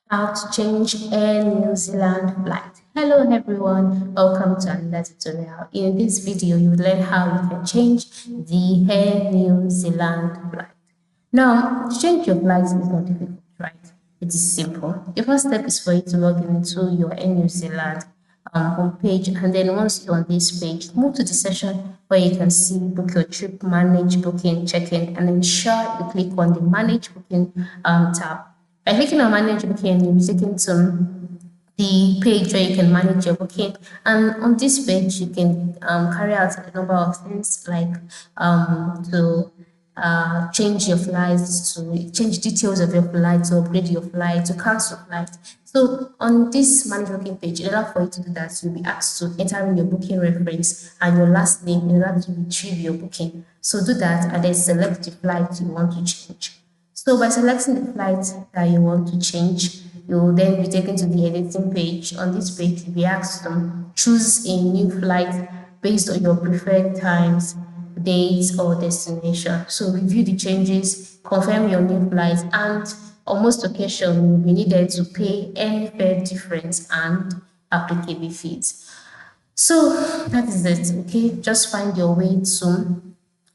How to change Air New Zealand flight. Hello everyone, welcome to another tutorial. In this video, you will learn how you can change the Air New Zealand flight. Now, to change your flight is not difficult, right? It is simple. The first step is for you to log into your Air New Zealand homepage, and then once you're on this page, move to the section where you can see book your trip, manage booking, check-in, and ensure you click on the manage booking tab. By clicking on manage booking, you'll be taken to the page where you can manage your booking, and on this page you can carry out a number of things like to change your flights, to change details of your flight, to upgrade your flight, to cancel flight. So on this manage booking page, in order for you to do that, you'll be asked to enter in your booking reference and your last name in order to retrieve your booking. So do that and then select the flight you want to change. So by selecting the flight that you want to change, you will then be taken to the editing page. On this page, you'll be asked to choose a new flight based on your preferred times, dates, or destination. So review the changes, confirm your new flight, and on most occasions, you will be needed to pay any fare difference and applicable fees. So that is it, okay? Just find your way to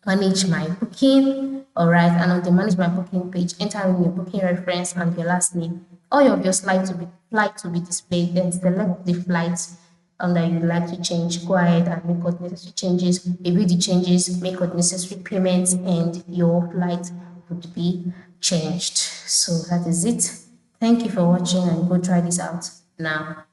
manage my booking. All right, and on the manage my booking page, enter in your booking reference and your last name. All of your flight to be displayed. Then select the flights that you'd like to change. Go ahead and make all necessary changes. Review the changes, make all necessary payments, and your flight would be changed. So that is it. Thank you for watching, and go try this out now.